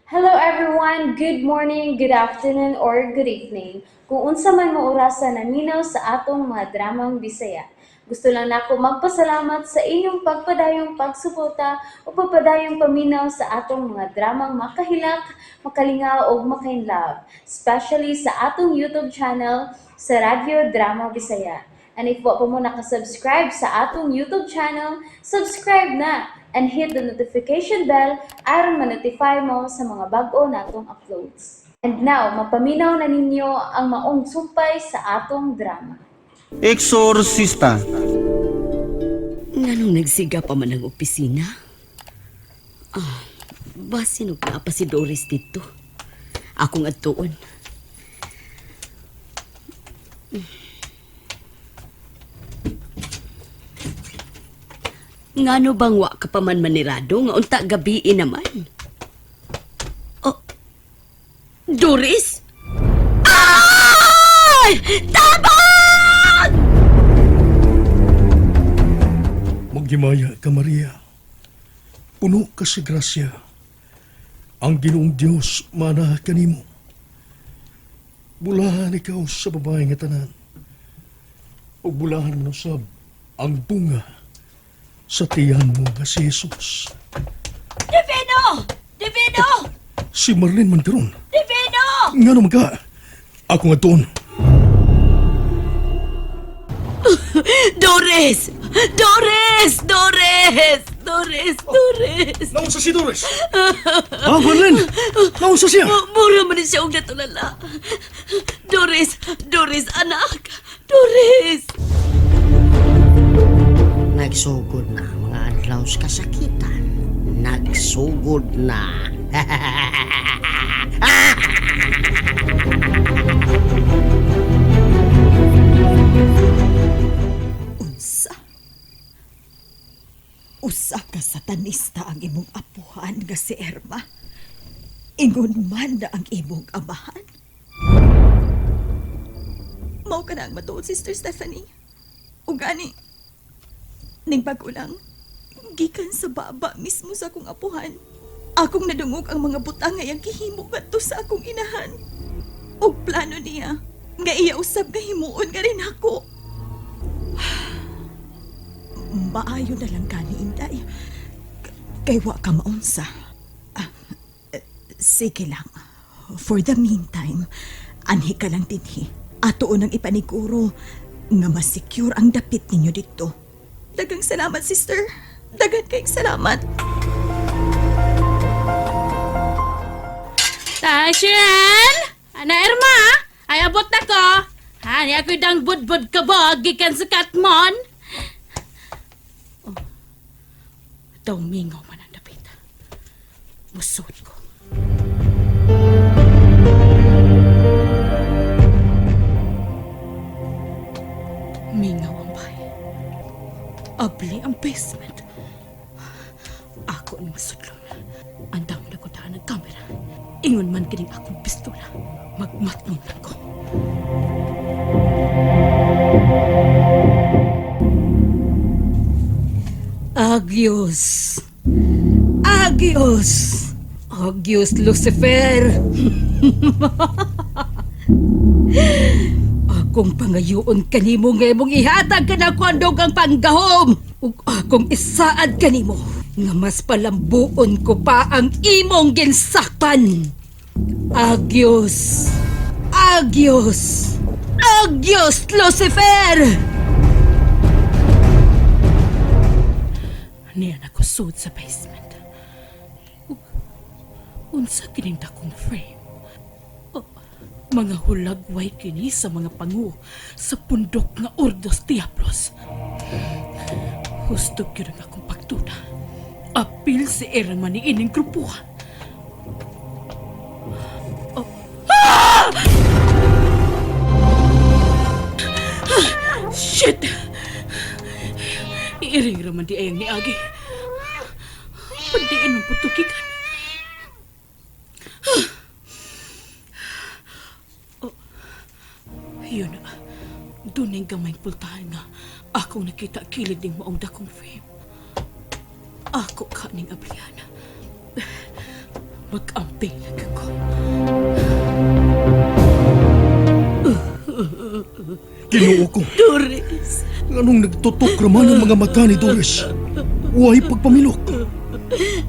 Hello everyone, good morning, good afternoon, or good evening. Kung unsa man mo orasan naminaw sa atong mga dramang Bisaya. Gusto lang nako magpasalamat sa inyong pagpadayong pagsuporta o pagpadayong paminaw sa atong mga dramang makahilak, makalingaw o makainlove, especially sa atong YouTube channel sa Radyo Drama Bisaya. And if wa pa mo nakasubscribe sa atong YouTube channel, subscribe na and hit the notification bell aron ma-notify mo sa mga bag-o natong uploads. And now, mapaminaw na ninyo ang maong sumpay sa atong drama. Eksorsista. Nganong nagsiga pa man ang opisina? Basin og naa pa si Doris dito. Akong atuon. Ngano bang wa ka pa man manirado nga unta gabi naman? Oh, Doris? Ay! Tabang! Magimaya ka, Maria. Puno ka sa grasya. Ang Ginoong Diyos mana kanimo. Bulahan ikaw sa babae nga tanan. O bulahan mo sab ang bunga sa tiyan mo nga si Jesus. Divino! Divino! Si Marlene Mandaron. Divino! Nga naman ka. Ako nga doon. Doris! Doris! Doris! Doris! Doris! Naunsa si Doris? Marlene! Naunsa siya? Mura man siya og natulala. Doris! Doris, anak! Doris! Nagsugod na ang mga adlaw sa kasakitan. Nagsugod na. Unsa? Usa ka satanista ang imong apuhan nga si Erma. Ingon man na ang imong amahan. Mao ka na ang matuod, Sister Stephanie. O gani, ning pag-ulang, gikan sa baba mismo sa akong apuhan. Akong nadungog ang mga butang nga yang gihimo ngadto sa akong inahan. O plano niya, nga iya usab nga himuon nga rin ako. Maayo na lang gani, Inday. Kay wa ka maunsa. Sige lang. For the meantime, anhi ka lang dinhi. Atoon ang ipaniguro nga mas-secure ang dapit ninyo dito. Dagang salamat, sister. Dagan kayong salamat. Tasyan! Ana Irma, ay abot na ko. Hani ako dang budbud ka ba, gikan sa Katmon. Oh. Daw mingaw man ang dapit. Musod ko. Mingaw ang bahay. Abli ang basement. Ako ni masudlong. Andam na ko daan ng kamera. Ingon man kining akong pistola. Magmatnon lang ko. Agios! Agios! Agios Lucifer! Akong pangayoon kanimo nga imong ihatag ka na kwandog ang panggahom! Ug akong isaad kanimo nga mas palambuon ko pa ang imong ginsakpan! Agios! Agios! Agios Lucifer! Niyan ako sud sa basement. Unsa kining dakong frame? Mga hulagway kini sa mga pangu sa pundok nga Ordos Diablos. Hustog yun ang akong pagtuna. Apil si Eraman ni ining grupuhan. Oh. Ah! Shit! Iiring raman di ayang ni Agi. Pandiin ang putukikan. Yun na. Doon ang gamay pultahan nga. Akong nakita kilid ng maong dakong frame. Ako ka ning abliana. mag-amping lang ako. Ginoo ko, Doris, anong nagtutok raman ang mga mata ni Doris? Huwag pagpamilok.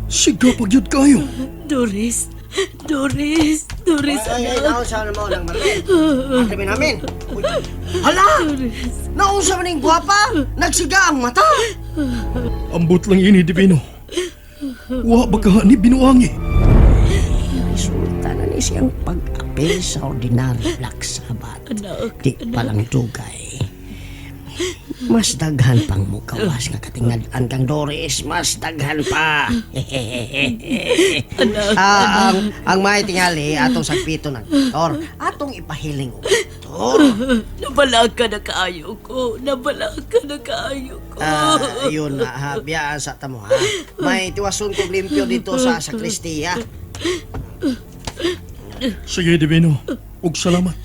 Siga pagyud kayo. Doris, Doris, Ay, anak. nausa mo lang Marlene. Ang namin. Uy, hala! Nausa man yung gwapa! Nagsiga ang mata! Ambot lang ini, Divino. Wa baka ni binuangi. Resulta na ni siyang pag-apil sa ordinary Black Sabbath. Anak, Di palang dugay. Mas daghan pang mukawas nga katingadaan kang Doris. Mas daghan pa. Ang may tingali atong sagpito ng doktor. Atong ipahiling o doktor. Nabalag ka na kaayo ko. Nabalag ka na kaayo ko. Yun na ha. Biyaan sa tamo ha. May tiwason kong limpyo dito sa sakristiya. Sige, Divino. Ug salamat.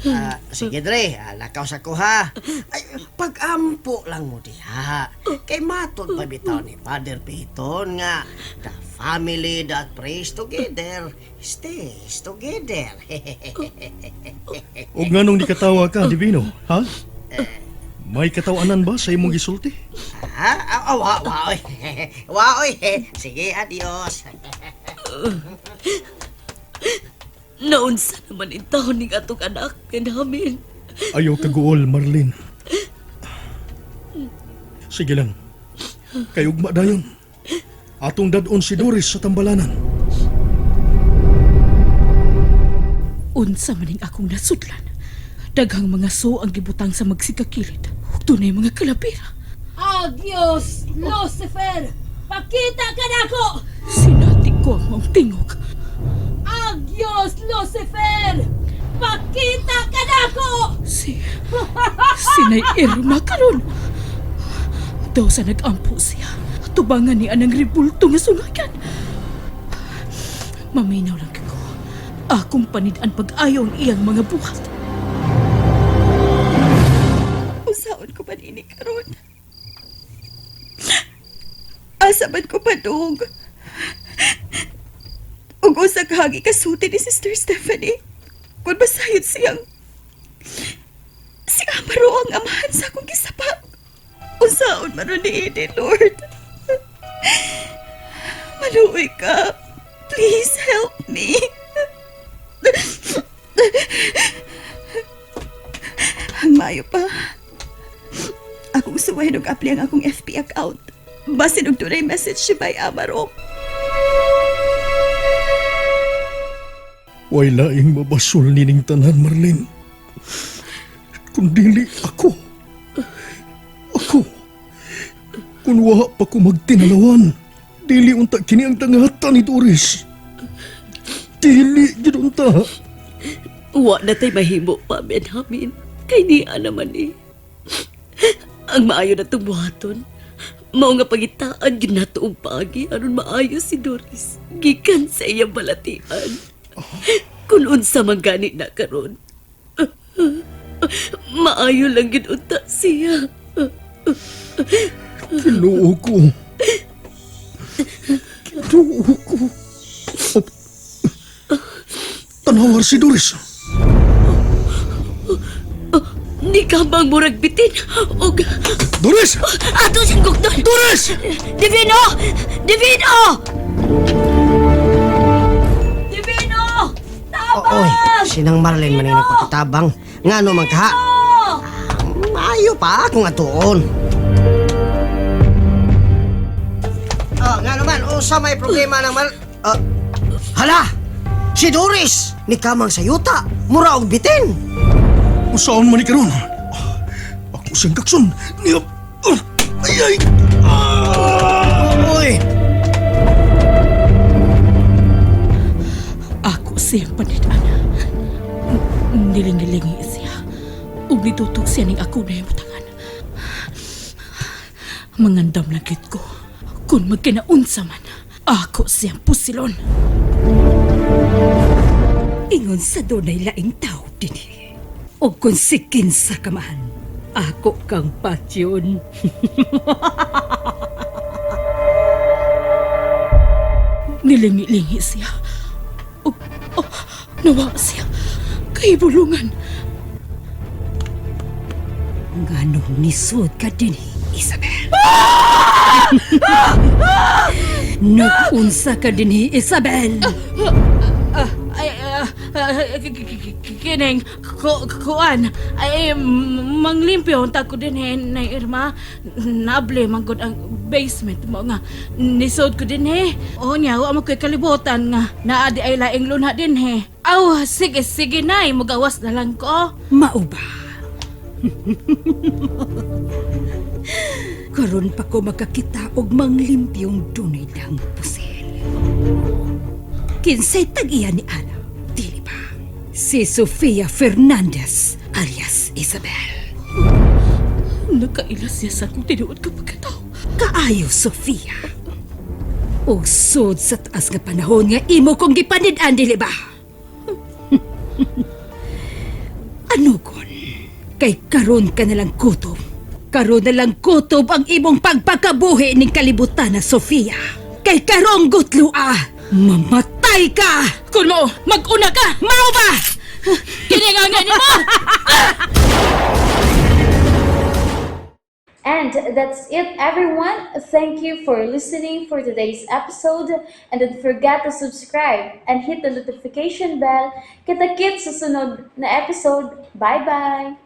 Sige Dre, lakaw sa ko ha. Ay, pag-ampo lang mo diha. Kay matod pa bitaw ni Father Piton nga, the family that prays together stays together. Ug nganong di katawa ka, Divino? Ha? May katawanan ba sa imong gisulti? Waoy. Waoy. Sige, adios. Naunsa naman yung taon ng atong anak namin. Ayaw kaguol, Marlene. Sige lang. Kayugma dayon. Atong dadon si Doris sa tambalanan. Unsa maning akong nasudlan. Daghang mga so ang gibutang sa magsikakilid. Tunay mga kalapira. Adios, Lucifer! Pakita ka na ako! Sinati ko ang mong tingog. Adios, Lucifer! Pakita ka na ako! Sinay Irma karon. Daw sa nag-ampo siya. Tubangan ni anang ribulto nga sungakan. Maminaw lang ko. Akong panidaan pag-ayaw ang iyang mga buhat. Usaon ko ba nini karon? Asaban ko pa dog. Ug usa ka hagi kasuti ni Sister Stephanie. Kung basayod siyang si Amaro ang amahan sa akong gisapa. Usaon maron ni Eden, Lord. Maluoy ka. Please help me. Ang mayo pa. Akong suway nung apli ang akong FB account. Basi nung tunay message si Bay Amaro. Way laing mabasol nining tanan, Marlene. Kung dili ako. Kung wa pa ko magtinalawan, dili unta kini ang tangata ni Doris. Dili gid unta. Wa na tayo mahimo pa, Benjamin. Kay niya naman eh. Ang maayo na tumuhaton. Mao nga pagitaan yun na tuong pagi aron maayo si Doris. Gikan sa iyang balatian. Kung unsa man gani na karon. Maayo lang gid unta siya. Ginoo ko. Tanawar si Doris. Ni kabang murag bitin. Og Doris! ato siyang gugdon. Doris! Divino! Divino! Divino! Oy, sinang Marlene man yung nagpakitabang. Nga no man ka. Maayo pa akong atuon. Nga naman, sa may problema ng hala! Si Doris! Ni kamang sayuta, mura og bitin. Usaon man ni karon? Ako siyang kakson. Ay! Uy! Ako siyang panidaan. Niling-nilingi siya. Ug nitutok siya ning ako na yung butangan. Mangandam lang gid ko. Kung magkinaunsa man, ako siyang pusilon. Ingon sa dunay laing tao din. O kung sikin sa kamahan, ako kang patyon. Nilingi-lingi siya. Nawa siya kay bulungan. Nganong nisod ka din, Isabel? Nag-unsa ka din, Isabel? Kining kuan ay manglimpyo ta ko din na Irma nable manggod ang basement mo nga nisod ko din o nya wa mo koy kalibutan nga naadi ay laing luna din aw sige nay mugawas na lang ko. Mao ba? Karon pa ko makakita og manglimpyong dunay ng pusil. Kinsay tag-iya ni Ana, dili ba? Si Sofia Fernandez alias Isabel. Nakailas siya sa kung tinuod ka pagkataw. Kaayo, Sofia. O sud sa taas nga panahon nga imo kong gipanid-an, dili ba? Ano kon? Kay karon ka nalang kutob. Karon nalang kutob ang imong pagpakabuhi ning kalibutan na Sofia. Kay karong gutlua, mamatay ka! Kun mo mag-una ka mao ba? Kini nga nga mo. And that's it, everyone. Thank you for listening for today's episode. And don't forget to subscribe and hit the notification bell. Kita-kits sa sunod na episode. Bye-bye!